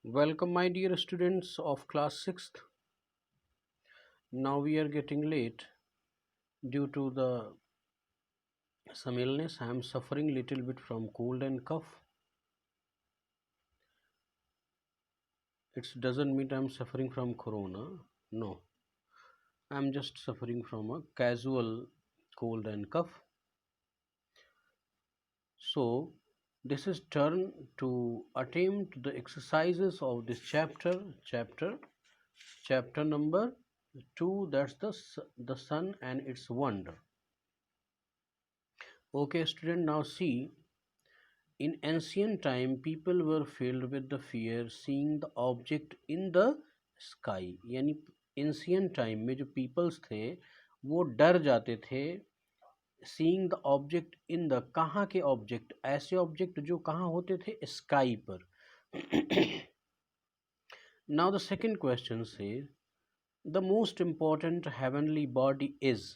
Welcome, my dear students of class 6th. Now we are getting late due to the some illness. I am suffering little bit from cold and cough. It doesn't mean I am suffering from corona. No, I am just suffering from a casual cold and cough. So this is turn to attempt the exercises of this chapter number 2. That's the sun and its wonder. Okay, student. Now see. In ancient time, people were filled with the fear seeing the object in the sky. यानी ancient time में जो peoples थे वो डर जाते थे seeing the object in the कहाँ के object ऐसे object जो कहाँ होते थे sky पर. Now the second question says the most important heavenly body is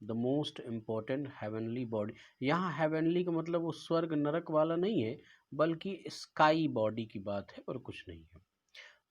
the most important heavenly body. यहाँ हेवनली का मतलब वो स्वर्ग नरक वाला नहीं है बल्कि स्काई बॉडी की बात है और कुछ नहीं है.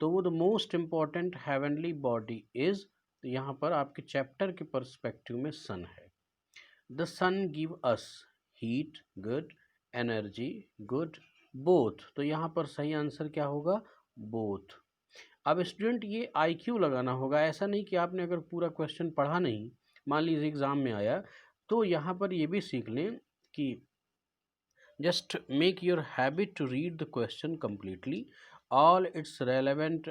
तो वो the most important heavenly body is, तो यहाँ पर आपके चैप्टर के पर्सपेक्टिव में सन है. The sun give us heat good, energy good, both. तो यहाँ पर सही आंसर क्या होगा? बोथ. अब स्टूडेंट ये आईक्यू लगाना होगा. ऐसा नहीं कि आपने अगर पूरा क्वेश्चन पढ़ा नहीं, मान लीजिए एग्जाम में आया, तो यहाँ पर ये भी सीख लें कि just make your habit to read the question completely all its relevant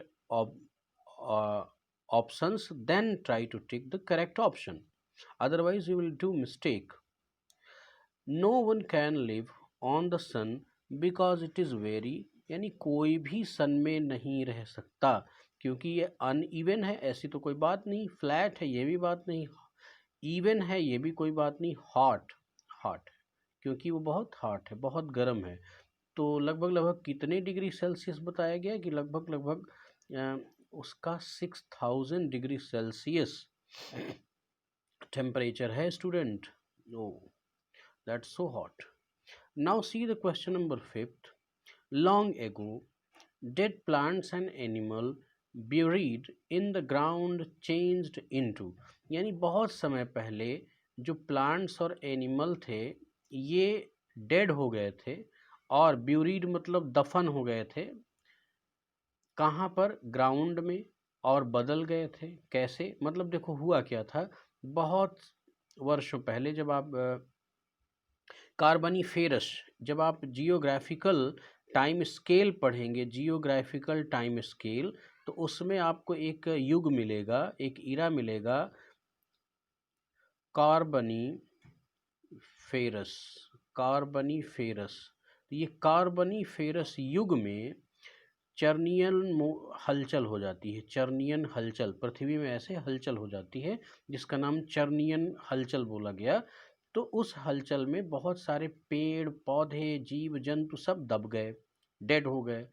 options, then try to take the correct option, otherwise you will do mistake. No one can live on the sun because it is very, यानी कोई भी सन में नहीं रह सकता क्योंकि ये uneven है. ऐसी तो कोई बात नहीं. फ्लैट है ये भी बात नहीं. इवन है ये भी कोई बात नहीं. हॉट, हॉट क्योंकि वो बहुत हॉट है, बहुत गर्म है. तो लगभग लगभग कितने डिग्री सेल्सियस बताया गया कि लगभग लगभग उसका 6000 डिग्री सेल्सियस टेम्परेचर है student. No, that's so hot. Now see the question number 5th. Long ago dead plants and animal buried in the ground changed into, यानी बहुत समय पहले जो प्लांट्स और एनिमल थे ये डेड हो गए थे, और ब्यूरीड मतलब दफन हो गए थे. कहाँ पर? ग्राउंड में. और बदल गए थे कैसे? मतलब देखो हुआ क्या था, बहुत वर्षों पहले जब आप कार्बनीफेरस, जब आप जियोग्राफिकल टाइम स्केल पढ़ेंगे, जियोग्राफिकल टाइम स्केल, तो उसमें आपको एक युग मिलेगा, एक इरा मिलेगा, कार्बनीफेरस. कार्बनीफेरस. तो ये कार्बनीफेरस युग में चर्नियन हलचल हो जाती है. चर्नियन हलचल, पृथ्वी में ऐसे हलचल हो जाती है जिसका नाम चर्नियन हलचल बोला गया. तो उस हलचल में बहुत सारे पेड़ पौधे जीव जंतु सब दब गए, डेड हो गए.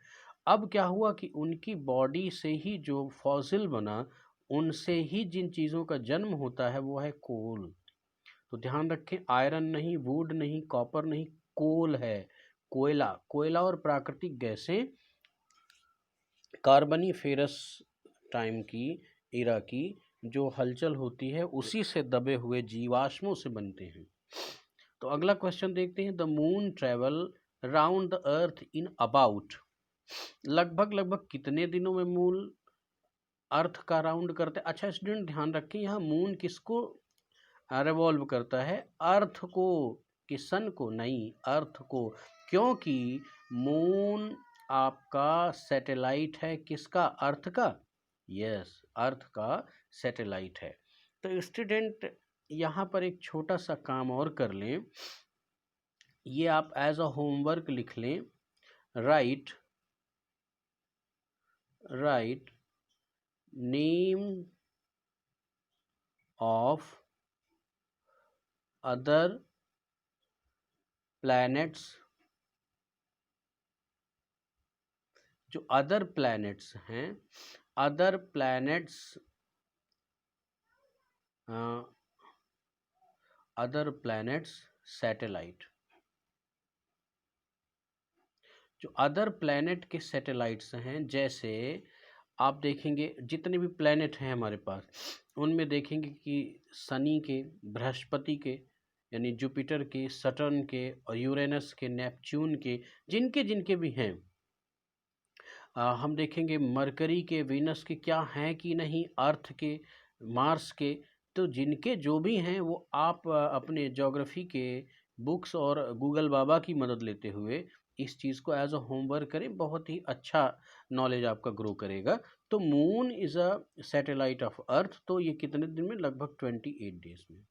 अब क्या हुआ कि उनकी बॉडी से ही जो फॉसिल बना, उनसे ही जिन चीज़ों का जन्म होता है वो है कोल. तो ध्यान रखें, आयरन नहीं, वुड नहीं, कॉपर नहीं, कोल है. कोयला, कोयला और प्राकृतिक गैसें कार्बनीफेरस टाइम की, इरा की जो हलचल होती है उसी से दबे हुए जीवाश्मों से बनते हैं. तो अगला क्वेश्चन देखते हैं. The moon travel round the earth in about, लगभग लगभग कितने दिनों में मून अर्थ का राउंड करते हैं? अच्छा स्टूडेंट ध्यान रखें, यहाँ मून किसको रिवॉल्व करता है? अर्थ को, कि सन को नहीं, अर्थ को. क्योंकि मून आपका सैटेलाइट है. किसका? अर्थ का. यस, अर्थ का सैटेलाइट है. तो स्टूडेंट यहाँ पर एक छोटा सा काम और कर लें, ये आप एज अ होमवर्क लिख लें. Right, write name of other planets. जो अदर प्लैनेट्स हैं, other planets, other planets satellite. जो अदर प्लैनेट के सैटेलाइट्स हैं, जैसे आप देखेंगे जितने भी प्लैनेट हैं हमारे पास, उनमें देखेंगे कि शनि के, बृहस्पति के यानी जुपिटर के, सटर्न के और यूरेनस के, नेपच्यून के, जिनके जिनके भी हैं, हम देखेंगे मरकरी के, वीनस के क्या हैं कि नहीं, अर्थ के, मार्स के। तो जिनके जो भी हैं वो आप अपने ज्योग्राफी के बुक्स और गूगल बाबा की मदद लेते हुए इस चीज़ को एज अ होमवर्क करें, बहुत ही अच्छा नॉलेज आपका ग्रो करेगा। तो moon is a satellite of earth. तो ये कितने दिन में? लगभग 28 डेज में।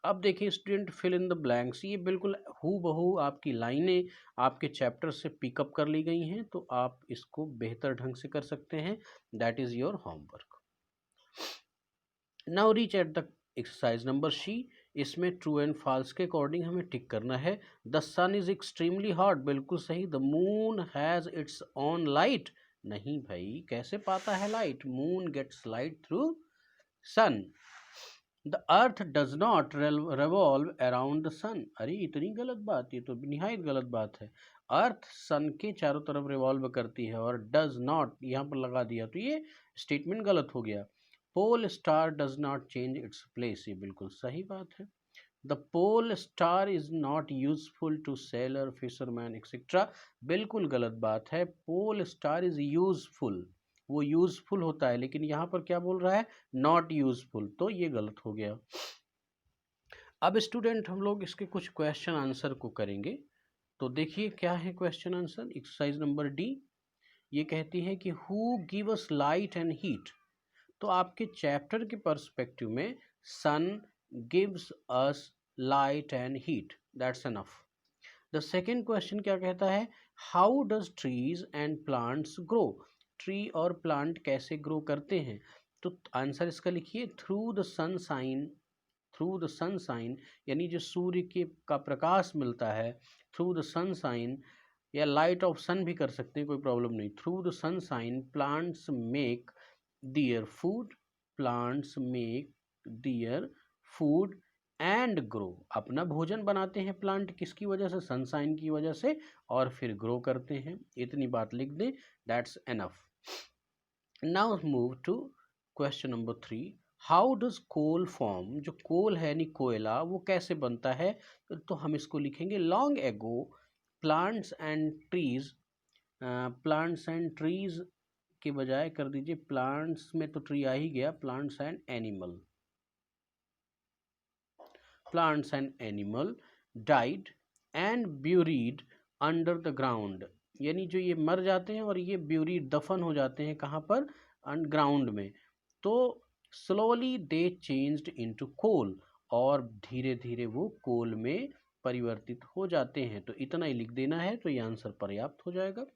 अब देखिए student, fill in the blanks. ये बिल्कुल हू बहू आपकी लाइनें आपके चैप्टर से पिकअप कर ली गई हैं, तो आप इसको बेहतर ढंग से कर सकते हैं। That is your homework. Now reach at the exercise number C. इसमें ट्रू एंड फॉल्स के अकॉर्डिंग हमें टिक करना है। The sun is extremely hot, बिल्कुल सही। The moon has its own light, नहीं भाई, कैसे पाता है light? Moon gets light through sun. The earth does not revolve around the sun, अरे इतनी गलत बात, ये तो निहायत गलत बात है। अर्थ सन के चारों तरफ रिवॉल्व करती है और डज नॉट यहाँ पर लगा दिया तो ये स्टेटमेंट गलत हो गया। Pole star does not change its place, ये बिल्कुल सही बात है। The pole star is not useful to sailor, fisherman etcetera, बिल्कुल गलत बात है। पोल स्टार इज यूजफुल, वो यूजफुल होता है, लेकिन यहाँ पर क्या बोल रहा है? नॉट यूजफुल, तो ये गलत हो गया। अब स्टूडेंट हम लोग इसके कुछ क्वेश्चन आंसर को करेंगे। तो देखिए क्या है question answer. Exercise number D ये कहती है कि who give us light and heat. तो आपके चैप्टर के पर्सपेक्टिव में sun gives us light and heat, that's enough. The second question क्या कहता है? How does trees and plants grow, tree और प्लांट कैसे ग्रो करते हैं? तो आंसर इसका लिखिए, through the sunshine, through the sunshine यानी जो सूर्य के का प्रकाश मिलता है, थ्रू द सनसाइन, या लाइट ऑफ सन भी कर सकते हैं, कोई प्रॉब्लम नहीं। Through the sunshine plants make their food, plants make their food and grow, अपना भोजन बनाते हैं प्लांट, किसकी वजह से? सनसाइन की वजह से, और फिर ग्रो करते हैं। इतनी बात लिख दें, that's enough. Now move to question number 3। How does coal form, जो कोल है यानी कोयला, वो कैसे बनता है? तो हम इसको लिखेंगे, long ago plants and trees, plants and trees के बजाय कर दीजिए प्लांट्स में, तो ट्री आ ही गया, plants and animal, plants and animal died and buried under the ground, यानी जो ये मर जाते हैं और ये ब्यूरीड दफन हो जाते हैं, कहाँ पर? ग्राउंड में। तो slowly they changed into coal, और धीरे धीरे वो कोल में परिवर्तित हो जाते हैं। तो इतना ही लिख देना है, तो ये आंसर पर्याप्त हो जाएगा।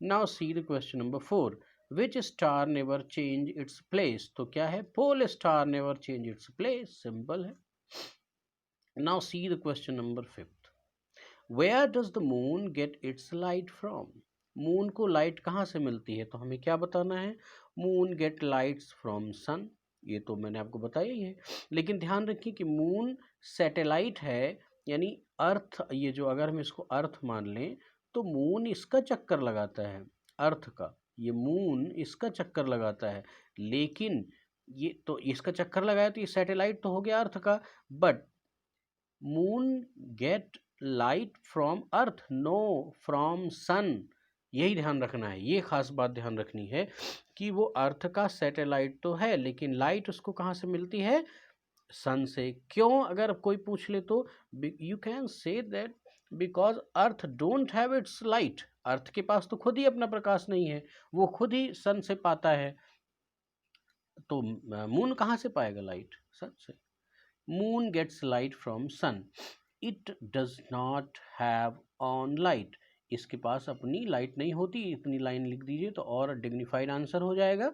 Now see the question number 4। Which star never change its place, तो क्या है? Pole star never change its place, simple है। Now see the question number 5। Where does the moon get its light from, moon को light कहाँ से मिलती है? तो हमें क्या बताना है? Moon get lights from sun, ये तो मैंने आपको बताया ही है। लेकिन ध्यान रखिए कि मून सैटेलाइट है, यानी अर्थ, ये जो अगर हम इसको अर्थ मान लें तो मून इसका चक्कर लगाता है, अर्थ का, ये मून इसका चक्कर लगाता है। लेकिन ये तो इसका चक्कर लगाया तो ये सैटेलाइट तो हो गया अर्थ का, but moon get light from earth, no from sun. यही ध्यान रखना है, ये खास बात ध्यान रखनी है कि वो अर्थ का सैटेलाइट तो है, लेकिन लाइट उसको कहाँ से मिलती है? सन से। क्यों? अगर कोई पूछ ले तो you can say that because earth don't have its light, earth के पास तो खुद ही अपना प्रकाश नहीं है, वो खुद ही सन से पाता है। तो मून कहाँ से पाएगा लाइट? सन से। Moon gets light from sun, it does not have own light, इसके पास अपनी लाइट नहीं होती। इतनी लाइन लिख दीजिए तो और डिग्निफाइड आंसर हो जाएगा।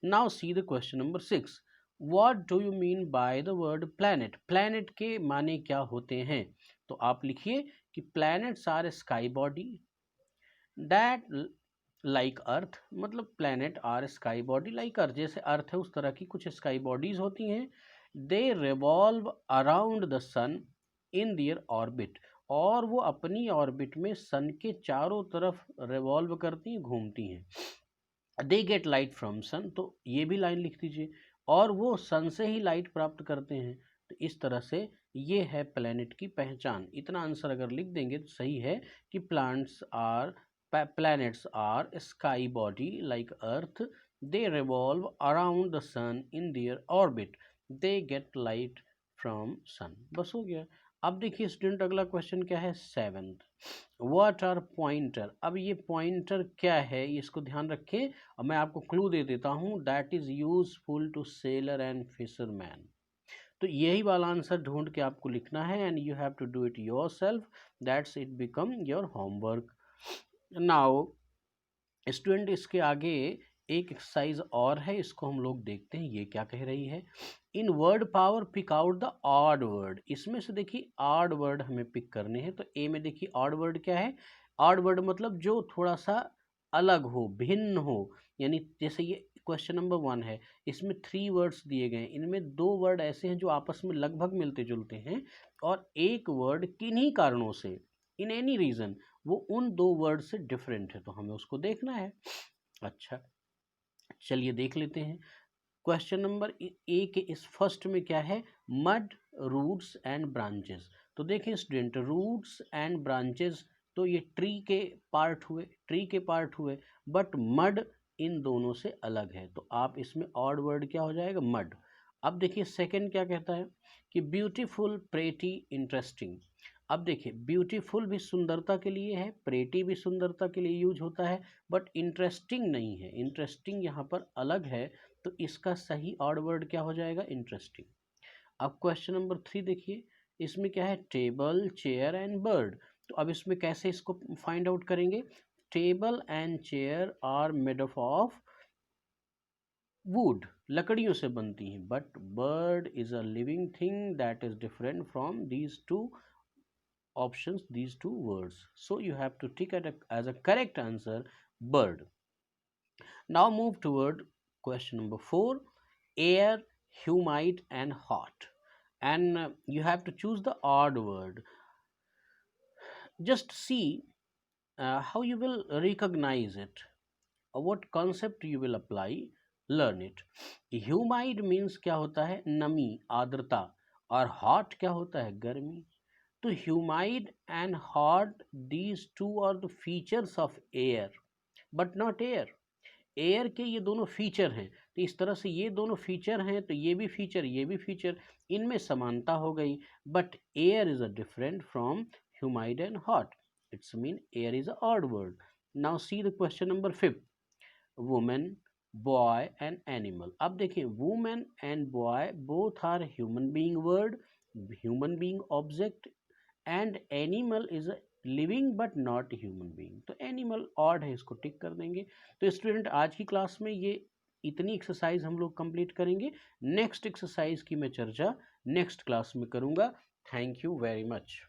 Now see the question number 6। What do you mean by the word planet, planet के माने क्या होते हैं? तो आप लिखिए कि planets are sky body that like earth, मतलब planet are sky body like earth, जैसे अर्थ है उस तरह की कुछ स्काई बॉडीज होती हैं। They revolve around the sun in their orbit, और वो अपनी ऑर्बिट में सन के चारों तरफ रिवॉल्व करती हैं, घूमती हैं। They get light from sun, तो ये भी लाइन लिख दीजिए, और वो सन से ही लाइट प्राप्त करते हैं। तो इस तरह से ये है प्लैनेट की पहचान। इतना आंसर अगर लिख देंगे तो सही है कि planets are sky body like earth, they revolve around the sun in their orbit, they get light from sun। बस हो गया। अब देखिए स्टूडेंट अगला क्वेश्चन क्या है, 7th, व्हाट आर पॉइंटर। अब ये पॉइंटर क्या है इसको ध्यान रखें, और मैं आपको क्लू दे देता हूं, that is useful to sailor and fisherman. तो यही वाला आंसर ढूंढ के आपको लिखना है, and you have to do it yourself, that's it become your homework. Now student इसके आगे एक एक्सरसाइज और है, इसको हम लोग देखते हैं ये क्या कह रही है। In word power pick out the odd word. इसमें से देखिए ऑड वर्ड हमें पिक करने हैं। तो ए में देखिए ऑड वर्ड क्या है, ऑड वर्ड मतलब जो थोड़ा सा अलग हो, भिन्न हो। यानी जैसे ये क्वेश्चन नंबर 1 है, इसमें 3 वर्ड्स दिए गए हैं, इनमें 2 वर्ड ऐसे हैं जो आपस में लगभग मिलते जुलते हैं, और एक वर्ड किन्हीं कारणों से, इन एनी रीजन, वो उन 2 वर्ड से डिफरेंट है, तो हमें उसको देखना है। अच्छा चलिए देख लेते हैं। क्वेश्चन नंबर ए के इस फर्स्ट में क्या है, मड, रूट्स एंड ब्रांचेस। तो देखें स्टूडेंट, रूट्स एंड ब्रांचेस तो ये ट्री के पार्ट हुए, बट मड इन दोनों से अलग है, तो आप इसमें ऑड वर्ड क्या हो जाएगा, मड। अब देखिए सेकंड क्या कहता है कि ब्यूटीफुल, प्रेटी, इंटरेस्टिंग। अब देखिए ब्यूटीफुल भी सुंदरता के लिए है, प्रेटी भी सुंदरता के लिए यूज होता है, बट इंटरेस्टिंग नहीं है, इंटरेस्टिंग यहाँ पर अलग है, तो इसका सही ऑड वर्ड क्या हो जाएगा, इंटरेस्टिंग। अब क्वेश्चन नंबर 3 देखिए, इसमें क्या है, टेबल, चेयर एंड बर्ड। तो अब इसमें कैसे इसको फाइंड आउट करेंगे, table and chair are made of wood, लकड़ियों से बनती हैं, but bird is a living thing that is different from these two options, these 2 words, so you have to tick as a correct answer, bird. Now move toward question number 4, air, humid and hot, and you have to choose the odd word. Just see how you will recognize it, or what concept you will apply, learn it. Humid means क्या होता है, नमी, आर्द्रता, और hot क्या होता है, गर्मी। तो humid and hot, these two are the features of air, but not air. Air के ये दोनों फीचर हैं, तो इस तरह से ये दोनों फीचर हैं, तो ये भी फीचर, ये भी फीचर, इनमें समानता हो गई, but air is a different from humid and hot, it's mean air is a odd word. Now see the question number 5, woman, boy and animal. अब देखिए woman and boy both are human being word, human being object, and animal is a living but not human being. तो animal odd है, इसको टिक कर देंगे। तो student आज की क्लास में ये इतनी एक्सरसाइज हम लोग कंप्लीट करेंगे, नेक्स्ट एक्सरसाइज की मैं चर्चा नेक्स्ट क्लास में करूंगा। Thank you very much.